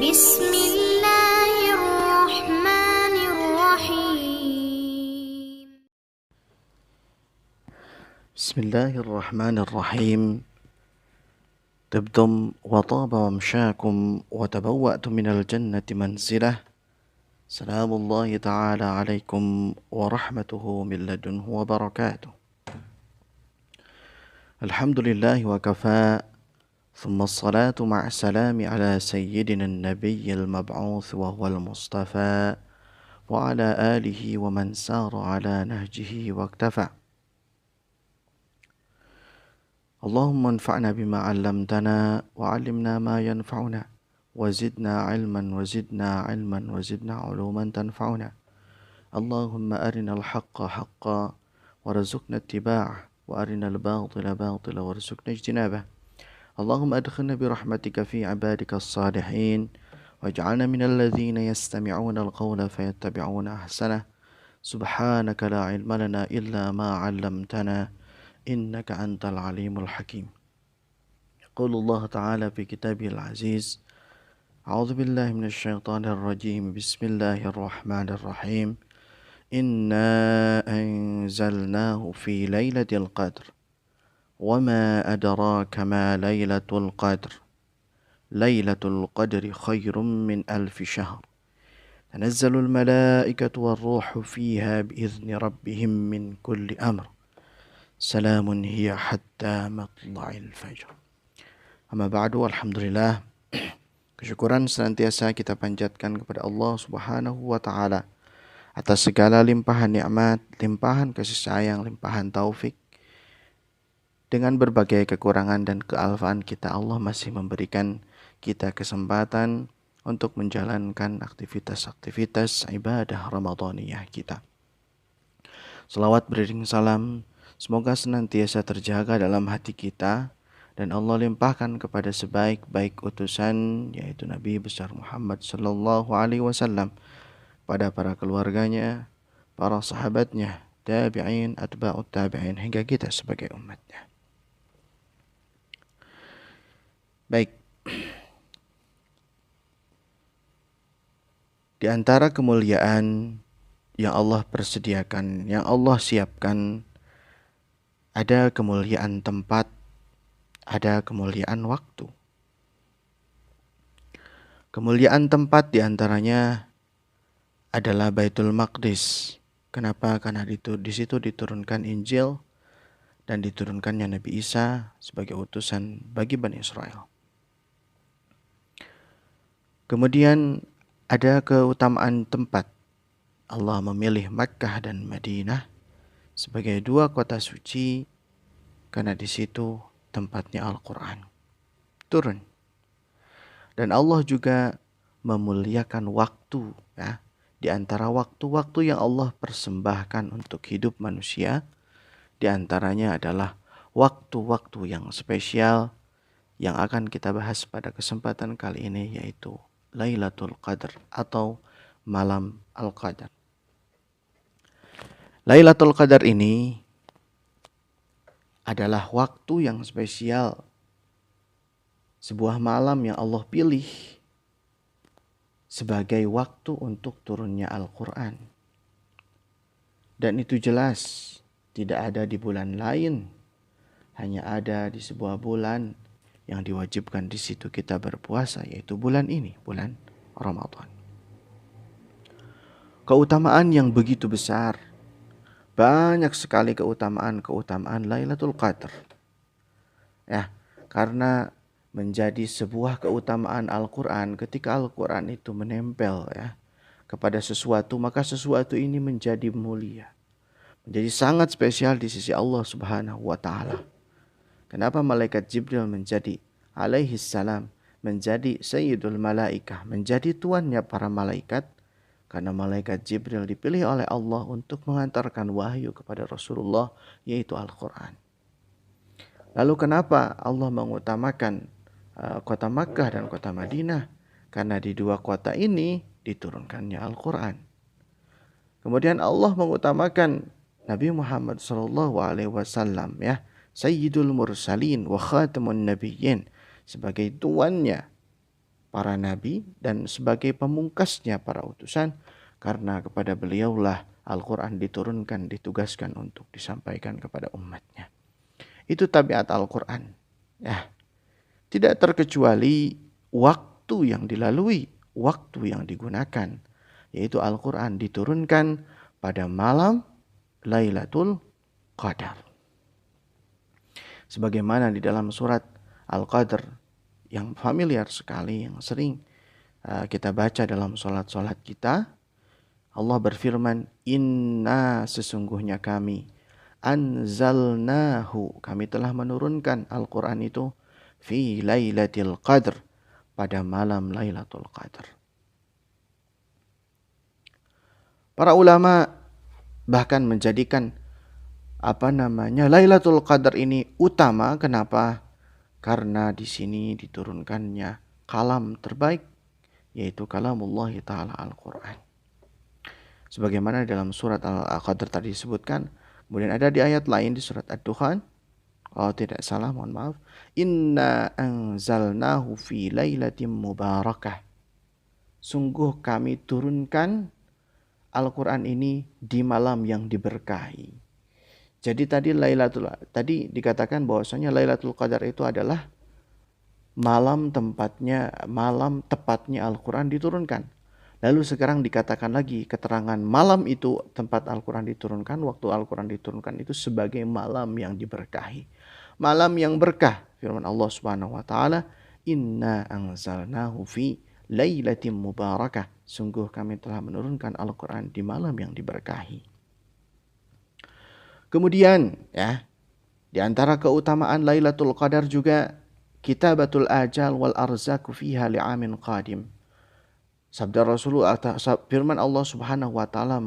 بسم الله الرحمن الرحيم بسم الله الرحمن الرحيم طبتم وطاب ممشاكم وتبوأتم من الجنة منزلة سلام الله تعالى عليكم ورحمته من لدنه وبركاته الحمد لله وكفى ثم الصلاة مع السلام على سيدنا النبي المبعوث وهو المصطفى وعلى آله ومن سار على نهجه واكتفى اللهم انفعنا بما علمتنا وعلمنا ما ينفعنا وزدنا علما وزدنا علوما تنفعنا اللهم أرنا الحق حقا وارزقنا اتباعه وأرنا الباطل باطلا وارزقنا اجتنابه اللهم أدخلنا برحمتك في عبادك الصالحين واجعلنا من الذين يستمعون القول فيتبعون أحسنه سبحانك لا علم لنا إلا ما علمتنا إنك أنت العليم الحكيم يقول الله تعالى في كتابه العزيز أعوذ بالله من الشيطان الرجيم بسم الله الرحمن الرحيم إنا أنزلناه في ليلة القدر وما أدراك ما ليلة القدر ليلة القدر خير من 1000 شهر تنزل الملائكة والروح فيها بإذن ربهم من كل أمر Salamun hiya hatta matla'il fajr. Amma ba'du, alhamdulillah. Kesyukuran senantiasa kita panjatkan kepada Allah Subhanahu wa taala atas segala limpahan nikmat, limpahan kasih sayang, limpahan taufik. Dengan berbagai kekurangan dan kealfaan kita, Allah masih memberikan kita kesempatan untuk menjalankan aktivitas-aktivitas ibadah Ramadaniyah kita. Selawat beriring salam semoga senantiasa terjaga dalam hati kita dan Allah limpahkan kepada sebaik-baik utusan yaitu Nabi besar Muhammad sallallahu alaihi wasallam, pada para keluarganya, para sahabatnya, tabi'in, atba'ut tabi'in hingga kita sebagai umatnya. Baik. Di antara kemuliaan yang Allah persediakan, yang Allah siapkan, ada kemuliaan tempat, ada kemuliaan waktu. Kemuliaan tempat diantaranya adalah Baitul Maqdis. Kenapa? Karena di situ diturunkan Injil dan diturunkannya Nabi Isa sebagai utusan bagi Bani Israel. Kemudian ada keutamaan tempat. Allah memilih Makkah dan Madinah sebagai dua kota suci karena di situ tempatnya Al-Quran turun. Dan Allah juga memuliakan waktu, ya. Di antara waktu-waktu yang Allah persembahkan untuk hidup manusia, di antaranya adalah waktu-waktu yang spesial yang akan kita bahas pada kesempatan kali ini, yaitu Lailatul Qadar atau Malam Al-Qadar. Lailatul Qadar ini adalah waktu yang spesial, sebuah malam yang Allah pilih sebagai waktu untuk turunnya Al-Quran. Dan itu jelas tidak ada di bulan lain, hanya ada di sebuah bulan yang diwajibkan di situ kita berpuasa, yaitu bulan ini, bulan Ramadan. Keutamaan yang begitu besar, banyak sekali keutamaan Lailatul Qadar. Ya, karena menjadi sebuah keutamaan Al-Quran, ketika Al-Quran itu menempel, ya, kepada sesuatu, maka sesuatu ini menjadi mulia, menjadi sangat spesial di sisi Allah Subhanahu wa taala. Kenapa malaikat Jibril menjadi alaihi salam, menjadi sayyidul malaikah, menjadi tuannya para malaikat? Karena malaikat Jibril dipilih oleh Allah untuk mengantarkan wahyu kepada Rasulullah, yaitu Al-Quran. Lalu kenapa Allah mengutamakan kota Makkah dan kota Madinah? Karena di dua kota ini diturunkannya Al-Quran. Kemudian Allah mengutamakan Nabi Muhammad SAW, ya, Sayyidul Mursalin wa Khatamun Nabiyyin, sebagai tuannya para nabi dan sebagai pemungkasnya para utusan, karena kepada beliaulah Al-Quran diturunkan, ditugaskan untuk disampaikan kepada umatnya. Itu tabiat Al-Quran. Ya, tidak terkecuali waktu yang dilalui, waktu yang digunakan, yaitu Al-Quran diturunkan pada malam Lailatul Qadar. Sebagaimana di dalam surat Al-Qadr yang familiar sekali, yang sering kita baca dalam sholat-sholat kita, Allah berfirman, Inna sesungguhnya kami, anzalnahu, kami telah menurunkan Al-Quran itu, fi lailatul qadr, pada malam Lailatul Qadar. Para ulama bahkan menjadikan Lailatul Qadar ini utama. Kenapa? Karena di sini diturunkannya kalam terbaik, yaitu kalamullah ta'ala Al-Quran. Sebagaimana dalam surat Al-Qadr tadi disebutkan, kemudian ada di ayat lain di surat Ad-Dukhan, kalau tidak salah, mohon maaf, Inna anzalnahu fi lailatin mubarakah. Sungguh kami turunkan Al-Quran ini di malam yang diberkahi. Jadi tadi dikatakan bahwasanya Lailatul Qadar itu adalah malam tepatnya Al-Quran diturunkan. Lalu sekarang dikatakan lagi keterangan malam itu tempat Al-Quran diturunkan, waktu Al-Quran diturunkan itu sebagai malam yang diberkahi. Malam yang berkah, firman Allah Subhanahu wa taala, Inna anzalnahu fi lailatin mubarakah. Sungguh kami telah menurunkan Al-Quran di malam yang diberkahi. Kemudian ya, di antara keutamaan Lailatul Qadar juga kitabatul ajal wal arzaku fiha li'amin qadim. Sabda Rasulullah, firman Allah Subhanahu wa taala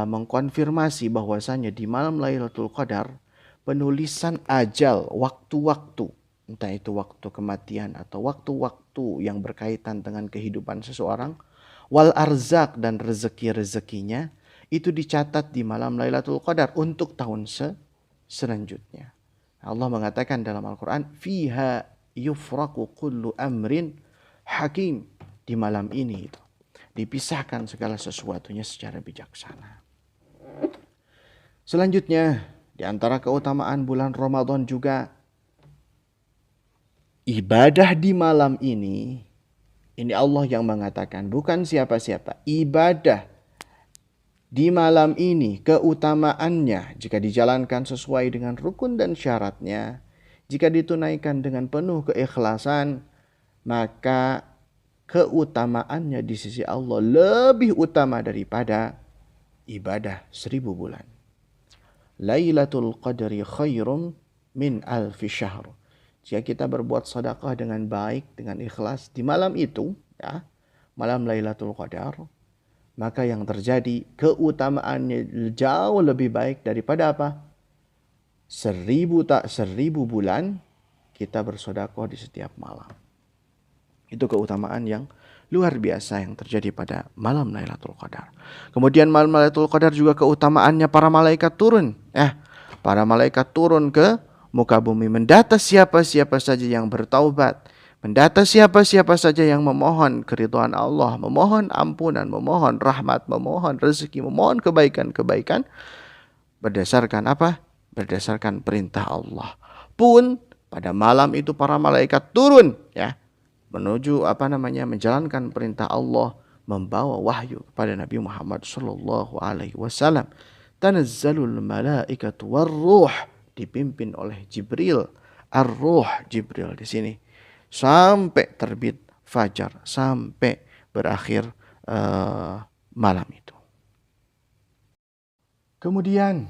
mengkonfirmasi bahwasanya di malam Lailatul Qadar penulisan ajal, waktu-waktu, entah itu waktu kematian atau waktu-waktu yang berkaitan dengan kehidupan seseorang, wal arzak dan rezeki-rezekinya, itu dicatat di malam Lailatul Qadar untuk tahun selanjutnya. Allah mengatakan dalam Al-Quran, fiha yufraku kullu amrin hakim. Di malam ini itu dipisahkan segala sesuatunya secara bijaksana. Selanjutnya, di antara keutamaan bulan Ramadan juga ibadah di malam ini Allah yang mengatakan, bukan siapa-siapa. Ibadah di malam ini keutamaannya jika dijalankan sesuai dengan rukun dan syaratnya, jika ditunaikan dengan penuh keikhlasan, maka keutamaannya di sisi Allah lebih utama daripada ibadah 1000 bulan. Lailatul Qadri khairum min alfi syahr. Jika kita berbuat sedekah dengan baik, dengan ikhlas di malam itu, ya, malam Lailatul Qadar, maka yang terjadi keutamaannya jauh lebih baik daripada apa? 1000 bulan kita bersedekah di setiap malam. Itu keutamaan yang luar biasa yang terjadi pada malam Lailatul Qadar. Kemudian malam Lailatul Qadar juga keutamaannya para malaikat turun. Para malaikat turun ke muka bumi, mendata siapa-siapa saja yang bertaubat, mendata siapa-siapa saja yang memohon keridhaan Allah, memohon ampunan, memohon rahmat, memohon rezeki, memohon kebaikan-kebaikan. Berdasarkan apa? Berdasarkan perintah Allah. Pun pada malam itu para malaikat turun, ya, menuju menjalankan perintah Allah, membawa wahyu kepada Nabi Muhammad sallallahu alaihi wasallam. Tanazzalul malaikatu warruh, dipimpin oleh Jibril, ar-ruh Jibril di sini, sampai terbit fajar, sampai berakhir malam itu. Kemudian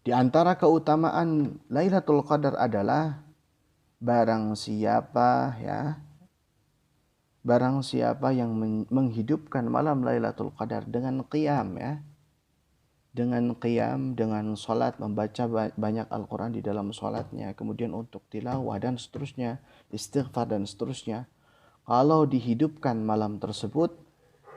di antara keutamaan Lailatul Qadar adalah barang siapa yang menghidupkan malam Lailatul Qadar dengan qiyam, ya, dengan salat, membaca banyak Al-Quran di dalam salatnya, kemudian untuk tilawah dan seterusnya, istighfar dan seterusnya. Kalau dihidupkan malam tersebut,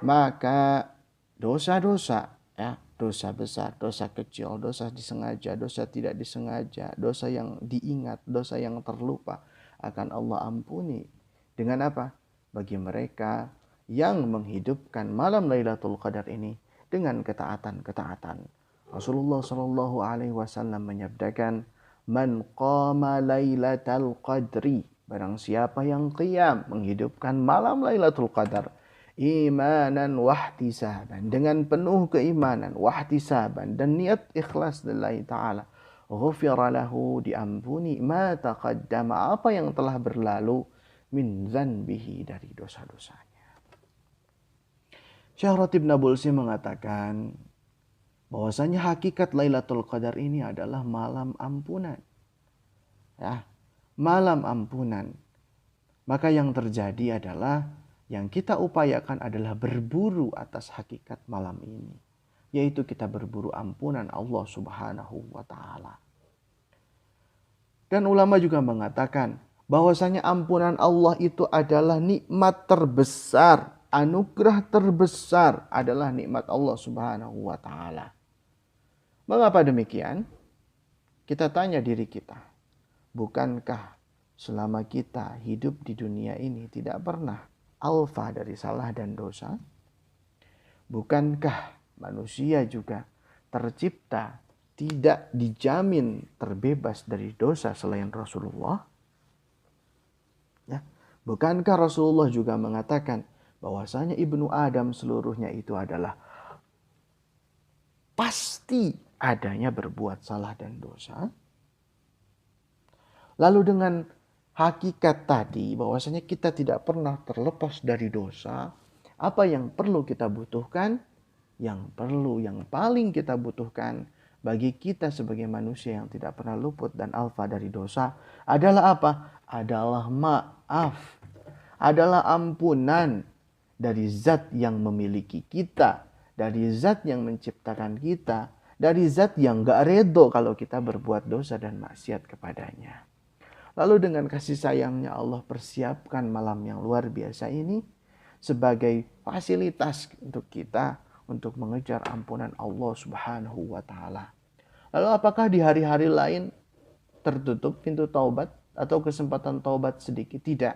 maka dosa-dosa, ya, dosa besar, dosa kecil, dosa disengaja, dosa tidak disengaja, dosa yang diingat, dosa yang terlupa, akan Allah ampuni Dengan apa? Bagi mereka yang menghidupkan malam Lailatul Qadar ini dengan ketaatan-ketaatan. Rasulullah Shallallahu Alaihi Wasallam menyabdakan, "Man qama Lailatul Qadri." Barang siapa yang qiyam menghidupkan malam Lailatul Qadar imanan wahtisaban, dengan penuh keimanan, wahtisaban dan niat ikhlas lillahi ta'ala, ghufira lahu, diampuni ma taqaddama, apa yang telah berlalu, min zanbihi, dari dosa-dosanya. Syekh Ratib Nabulsi mengatakan bahwasanya hakikat Lailatul Qadar ini adalah malam ampunan. Ya, malam ampunan. Maka yang terjadi adalah, yang kita upayakan adalah berburu atas hakikat malam ini, yaitu kita berburu ampunan Allah Subhanahu wa Ta'ala. Dan ulama juga mengatakan bahwasanya ampunan Allah itu adalah nikmat terbesar, anugerah terbesar adalah nikmat Allah Subhanahu wa Ta'ala. Mengapa demikian? Kita tanya diri kita, bukankah selama kita hidup di dunia ini tidak pernah alfa dari salah dan dosa? Bukankah manusia juga tercipta tidak dijamin terbebas dari dosa selain Rasulullah? Ya. Bukankah Rasulullah juga mengatakan bahwasanya ibnu Adam seluruhnya itu adalah pasti adanya berbuat salah dan dosa? Lalu dengan hakikat tadi bahwasanya kita tidak pernah terlepas dari dosa, apa yang perlu kita butuhkan? Yang paling kita butuhkan bagi kita sebagai manusia yang tidak pernah luput dan alfa dari dosa adalah apa? Adalah maaf. Adalah ampunan dari zat yang memiliki kita, dari zat yang menciptakan kita, dari zat yang gak redo kalau kita berbuat dosa dan maksiat kepadanya. Lalu dengan kasih sayangnya Allah persiapkan malam yang luar biasa ini sebagai fasilitas untuk kita untuk mengejar ampunan Allah Subhanahu wa Ta'ala. Lalu apakah di hari-hari lain tertutup pintu taubat atau kesempatan taubat sedikit? Tidak.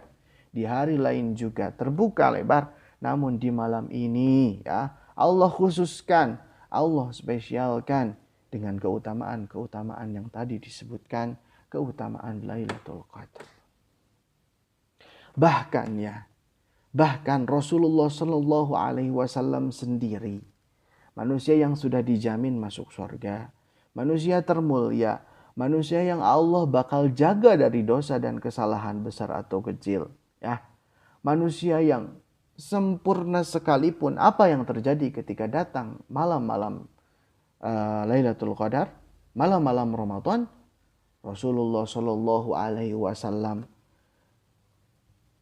Di hari lain juga terbuka lebar. Namun di malam ini ya Allah khususkan, Allah spesialkan dengan keutamaan-keutamaan yang tadi disebutkan, keutamaan Lailatul Qadar. Bahkan Rasulullah Shallallahu Alaihi Wasallam sendiri, manusia yang sudah dijamin masuk surga, manusia termulia, manusia yang Allah bakal jaga dari dosa dan kesalahan besar atau kecil, ya, manusia yang sempurna sekalipun, apa yang terjadi ketika datang malam-malam Lailatul Qadar, malam-malam Ramadan, Rasulullah Shallallahu Alaihi Wasallam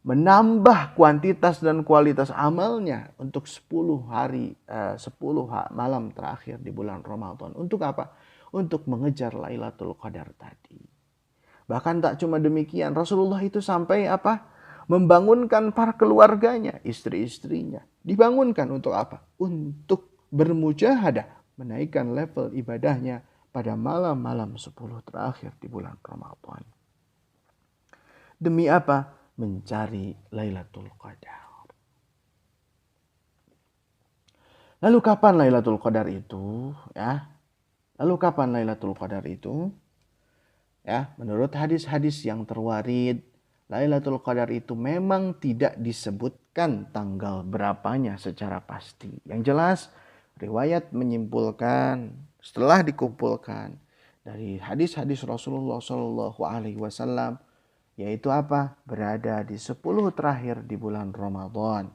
menambah kuantitas dan kualitas amalnya untuk 10 malam terakhir di bulan Ramadan. Untuk apa? Untuk mengejar Lailatul Qadar tadi. Bahkan tak cuma demikian, Rasulullah itu sampai apa? Membangunkan para keluarganya, istri-istrinya. Dibangunkan untuk apa? Untuk bermujahadah, menaikkan level ibadahnya pada malam-malam 10 terakhir di bulan Ramadan. Demi apa? Mencari Lailatul Qadar. Lalu kapan Lailatul Qadar itu? Ya. Lalu kapan Lailatul Qadar itu? Ya, menurut hadis-hadis yang terwarid, Lailatul Qadar itu memang tidak disebutkan tanggal berapanya secara pasti. Yang jelas, riwayat menyimpulkan setelah dikumpulkan dari hadis-hadis Rasulullah Shallallahu Alaihi Wasallam, yaitu apa? Berada di 10 terakhir di bulan Ramadan.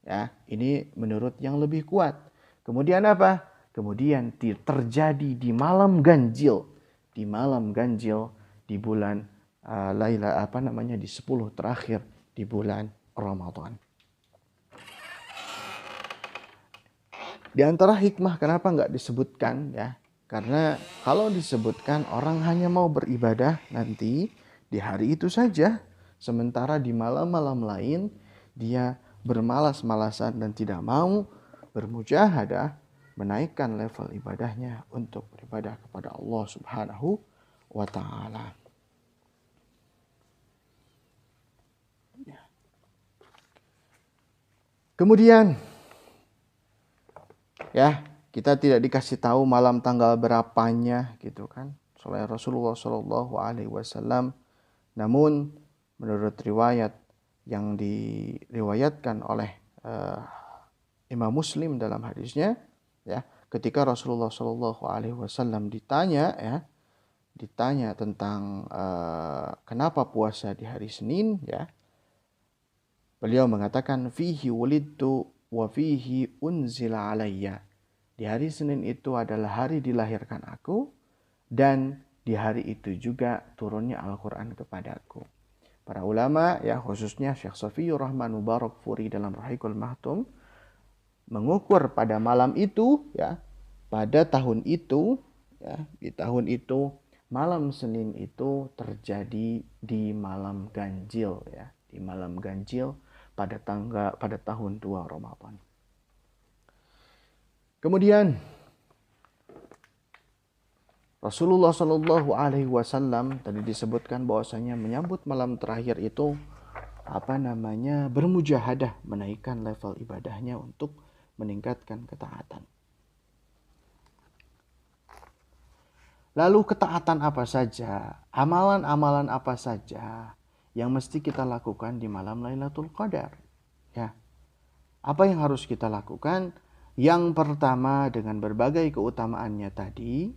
Ya, ini menurut yang lebih kuat. Kemudian apa? Kemudian terjadi di malam ganjil, di bulan di 10 terakhir di bulan Ramadan. Di antara hikmah kenapa nggak disebutkan ya? Karena kalau disebutkan orang hanya mau beribadah nanti di hari itu saja. Sementara di malam-malam lain dia bermalas-malasan dan tidak mau bermujahadah menaikkan level ibadahnya untuk beribadah kepada Allah Subhanahu wa Ta'ala. Kemudian ya, kita tidak dikasih tahu malam tanggal berapanya gitu kan oleh Rasulullah Shallallahu Alaihi Wasallam. Namun menurut riwayat yang diriwayatkan oleh Imam Muslim dalam hadisnya, ya, ketika Rasulullah Shallallahu Alaihi Wasallam ditanya tentang kenapa puasa di hari Senin, ya, beliau mengatakan fihi wulidtu wa fihi unzila alayya. Di hari Senin itu adalah hari dilahirkan aku, dan di hari itu juga turunnya Al-Quran kepadaku. Para ulama, ya, khususnya Syekh Safiyur Rahman Mubarakfuri dalam Rahikul Mahtum mengukur pada malam itu, ya, pada tahun itu, ya, di tahun itu malam Senin itu terjadi di malam ganjil, ya, di malam ganjil pada tahun 2 Ramadan. Kemudian Rasulullah Shallallahu Alaihi Wasallam tadi disebutkan bahwasanya menyambut malam terakhir itu bermujahadah, menaikkan level ibadahnya untuk meningkatkan ketaatan. Lalu ketaatan apa saja, amalan-amalan apa saja yang mesti kita lakukan di malam Lailatul Qadar? Ya, apa yang harus kita lakukan? Yang pertama, dengan berbagai keutamaannya tadi,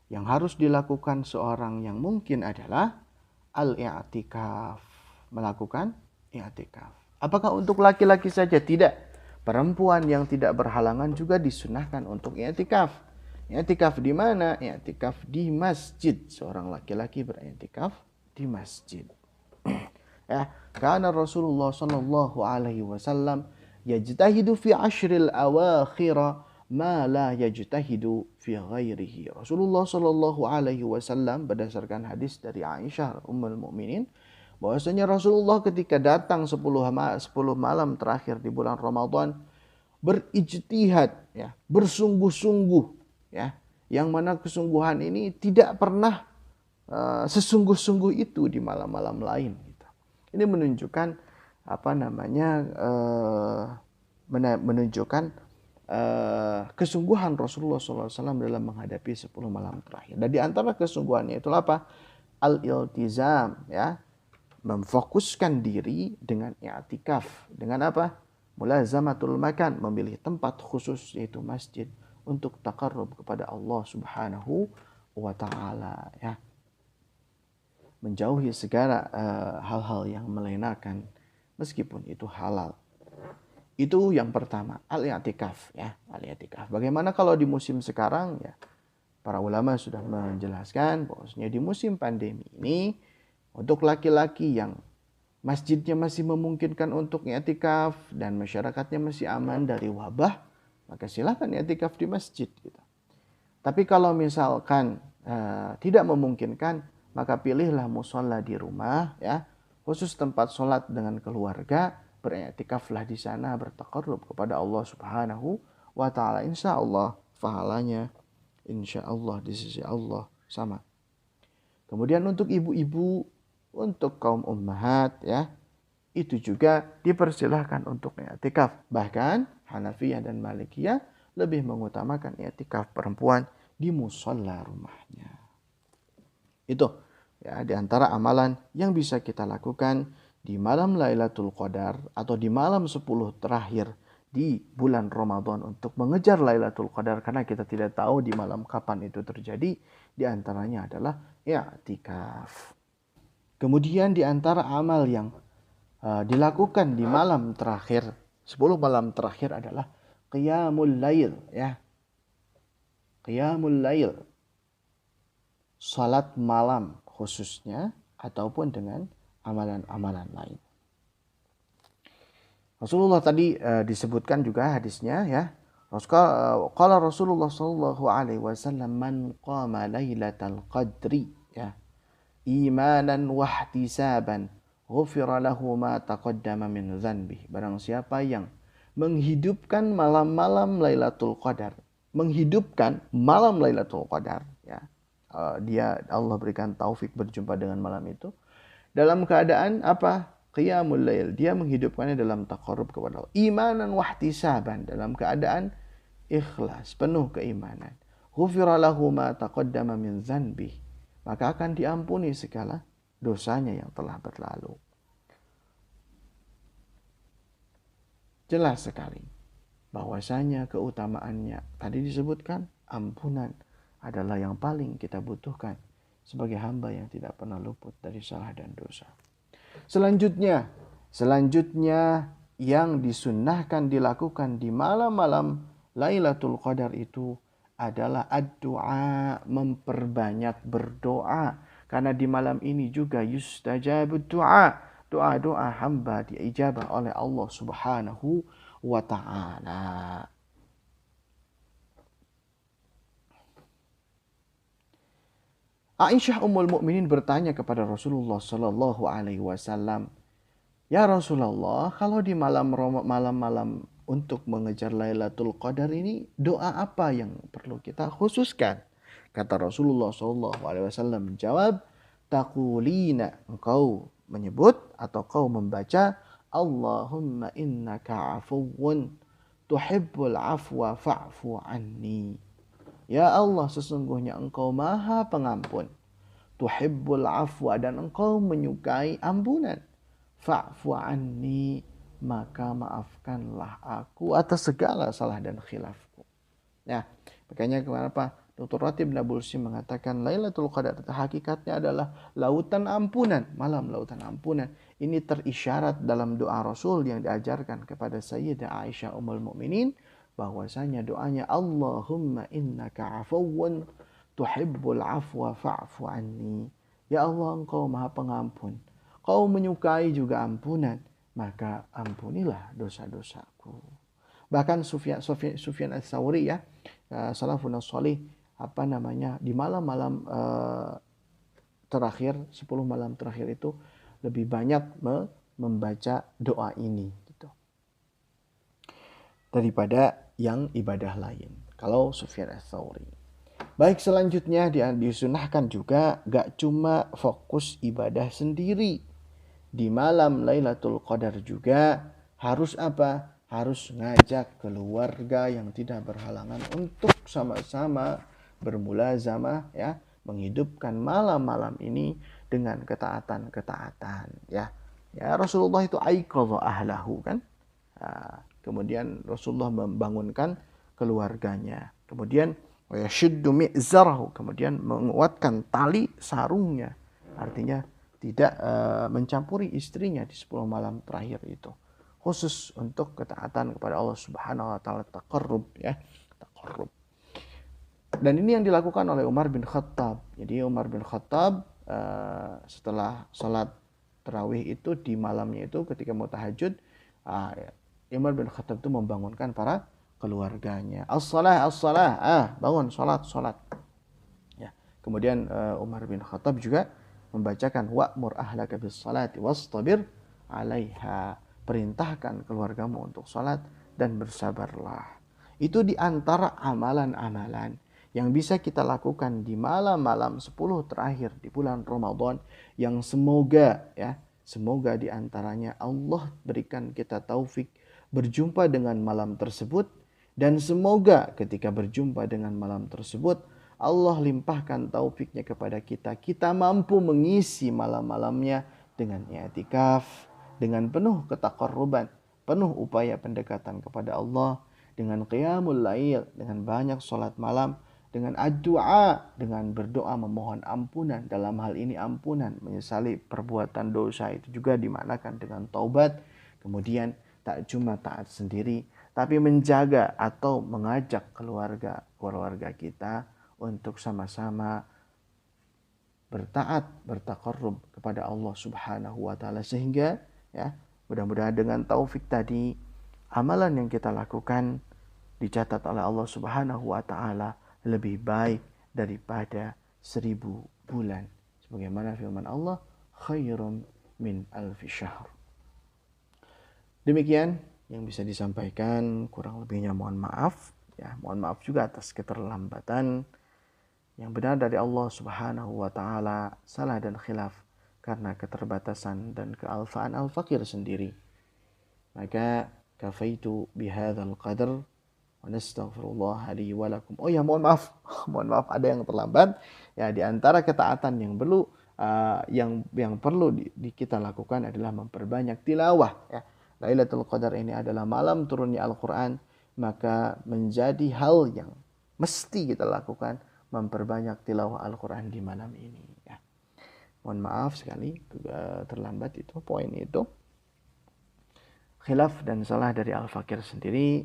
yang harus dilakukan seorang yang mungkin adalah al-i'tikaf, melakukan i'tikaf. Apakah untuk laki-laki saja? Tidak. Perempuan yang tidak berhalangan juga disunahkan untuk i'tikaf. I'tikaf di mana? I'tikaf di masjid. Seorang laki-laki beriktikaf di masjid. Ya, karena Rasulullah Shallallahu Alaihi Wasallam yajtahidu fi ashril awakhir ma la yajtahidu fi ghairihi. Rasulullah Shallallahu Alaihi Wasallam berdasarkan hadis dari Aisyah Ummul Mukminin bahwasanya Rasulullah ketika datang 10 malam terakhir di bulan Ramadan berijtihad, ya, bersungguh-sungguh, ya, yang mana kesungguhan ini tidak pernah sesungguh-sungguh itu di malam-malam lain. Gitu. Ini menunjukkan menunjukkan kesungguhan Rasulullah SAW dalam menghadapi 10 malam terakhir. Dan di antara kesungguhannya itulah apa? Al-iltizam, ya, memfokuskan diri dengan i'tikaf. Dengan apa? Mulazamatul makan, memilih tempat khusus yaitu masjid untuk taqarrub kepada Allah Subhanahu wa taala, ya. Menjauhi segala hal-hal yang melenakan meskipun itu halal. Itu yang pertama, al-i'tikaf, ya, al-i'tikaf. Bagaimana kalau di musim sekarang, ya? Para ulama sudah menjelaskan bahwasanya di musim pandemi ini untuk laki-laki yang masjidnya masih memungkinkan untuk i'tikaf dan masyarakatnya masih aman dari wabah, maka silakan i'tikaf di masjid, gitu. Tapi kalau misalkan tidak memungkinkan, maka pilihlah musholla di rumah, ya, khusus tempat sholat dengan keluarga. Beriktikaflah di sana, bertaqarrub kepada Allah Subhanahu wa taala. Insyaallah pahalanya insyaallah di sisi Allah sama. Kemudian untuk ibu-ibu, untuk kaum ummahat, ya, itu juga dipersilahkan untuk i'tikaf. Bahkan Hanafiyah dan Malikiyah lebih mengutamakan i'tikaf perempuan di musholla rumahnya. Itu, ya, di antara amalan yang bisa kita lakukan di malam Lailatul Qadar atau di malam 10 terakhir di bulan Ramadan untuk mengejar Lailatul Qadar, karena kita tidak tahu di malam kapan itu terjadi. Di antaranya adalah i'tikaf. Kemudian di antara amal yang dilakukan di malam terakhir, 10 malam terakhir adalah qiyamul lail, ya. Qiyamul lail. Salat malam khususnya ataupun dengan amalan-amalan lain. Rasulullah tadi disebutkan juga hadisnya, ya. Qala Rasulullah sallallahu alaihi wasallam man qama lailatal qadri, ya, imanan wa ihtisaban ghufira lahu ma taqaddama min dzanbi. Barang siapa yang menghidupkan malam-malam Lailatul Qadar, menghidupkan malam Lailatul Qadar, ya. Allah berikan taufik berjumpa dengan malam itu dalam keadaan apa? Qiyamul lail, dia menghidupkannya dalam taqarrub kepada Allah. Imanan wahtisaban, dalam keadaan ikhlas, penuh keimanan. Ghufira lahu ma taqaddama min dzanbih, maka akan diampuni segala dosanya yang telah berlalu. Jelas sekali bahwasanya keutamaannya tadi disebutkan ampunan adalah yang paling kita butuhkan sebagai hamba yang tidak pernah luput dari salah dan dosa. Selanjutnya yang disunnahkan dilakukan di malam-malam Lailatul Qadar itu adalah ad-du'a, memperbanyak berdoa. Karena di malam ini juga yustajabud du'a, doa-doa hamba diijabah oleh Allah Subhanahu wa ta'ala. Aisyah Ummul Mukminin bertanya kepada Rasulullah sallallahu alaihi wasallam, "Ya Rasulullah, kalau di malam-malam untuk mengejar Lailatul Qadar ini, doa apa yang perlu kita khususkan?" Kata Rasulullah sallallahu alaihi wasallam menjawab, "Taqulina," engkau menyebut atau kau membaca, "Allahumma innaka afuwun tuhibbul afwa fa'fu anni." Ya Allah, sesungguhnya engkau maha pengampun. Tuhibbul afwa, dan engkau menyukai ampunan. Fa'fu anni, maka maafkanlah aku atas segala salah dan khilafku. Nah, makanya kenapa Dr. Ratib Nabulsi mengatakan Lailatul Qadar hakikatnya adalah lautan ampunan, malam lautan ampunan. Ini terisyarat dalam doa Rasul yang diajarkan kepada Sayyidah Aisyah Ummul Mukminin, bahwasanya doanya Allahumma innaka afuwun tuhibbul afwa fa'fu anni. Ya Allah, engkau maha pengampun, kau menyukai juga ampunan, maka ampunilah dosa-dosaku. Bahkan Sufyan Ats-Tsauri ya, salafun shalih, di malam-malam terakhir, 10 malam terakhir itu lebih banyak membaca doa ini gitu, daripada yang ibadah lain. Kalau Sufyan Ats-Tsauri. Baik, selanjutnya disunahkan juga gak cuma fokus ibadah sendiri. Di malam Lailatul Qadar juga harus apa? Harus ngajak keluarga yang tidak berhalangan untuk sama-sama bermulazamah ya, menghidupkan malam-malam ini dengan ketaatan-ketaatan ya. Ya, Rasulullah itu aiqadha ahlahu kan. Kemudian Rasulullah membangunkan keluarganya. Kemudian yashuddu mi'zarahu, kemudian menguatkan tali sarungnya. Artinya tidak mencampuri istrinya di 10 malam terakhir itu. Khusus untuk ketaatan kepada Allah Subhanahu wa taala, taqarrub ya, taqarrub. Dan ini yang dilakukan oleh Umar bin Khattab. Jadi Umar bin Khattab setelah salat tarawih itu di malamnya itu ketika mau tahajud, Umar bin Khattab itu membangunkan para keluarganya. As-salah, as-salah. Bangun, salat. Ya. Kemudian Umar bin Khattab juga membacakan wa'mur ahlaka bis salati wastabir 'alaiha. Perintahkan keluargamu untuk salat dan bersabarlah. Itu di antara amalan-amalan yang bisa kita lakukan di malam-malam 10 terakhir di bulan Ramadan, yang semoga di antaranya Allah berikan kita taufik berjumpa dengan malam tersebut, dan semoga ketika berjumpa dengan malam tersebut Allah limpahkan taufiknya kepada kita. Kita mampu mengisi malam-malamnya dengan i'tikaf, dengan penuh ketaqarruban, penuh upaya pendekatan kepada Allah, dengan qiyamul lail, dengan banyak salat malam, dengan ad-du'a, dengan berdoa memohon ampunan. Dalam hal ini ampunan menyesali perbuatan dosa itu juga dimanakan dengan taubat. Kemudian tak cuma taat sendiri, tapi menjaga atau mengajak keluarga kita untuk sama-sama bertaat, bertaqarrub kepada Allah Subhanahu wa taala, sehingga ya, mudah-mudahan dengan taufik tadi amalan yang kita lakukan dicatat oleh Allah Subhanahu wa taala lebih baik daripada 1000 bulan. Sebagaimana firman Allah, khairum min alfi syahr. Demikian yang bisa disampaikan, kurang lebihnya mohon maaf ya, mohon maaf juga atas keterlambatan. Yang benar dari Allah Subhanahu wa taala, salah dan khilaf karena keterbatasan dan kealfaan al-fakir sendiri. Maka kafaitu bihadzal qadar wa nastaghfirullah li wa lakum. Oh ya, mohon maaf. Mohon maaf ada yang terlambat. Ya, di antara ketaatan yang perlu kita lakukan adalah memperbanyak tilawah ya. Lailatul Qadar ini adalah malam turunnya Al-Qur'an, maka menjadi hal yang mesti kita lakukan memperbanyak tilawah Al-Qur'an di malam ini ya. Mohon maaf sekali terlambat itu poin itu. Khilaf dan salah dari Al-Fakir sendiri,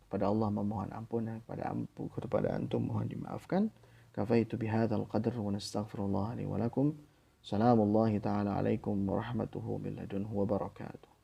kepada Allah memohon ampun dan kepada antum mohon dimaafkan. Kafaitu bihadzal qadar wa nastaghfirullah li wa lakum. Assalamualaikum warahmatullahi wabarakatuh.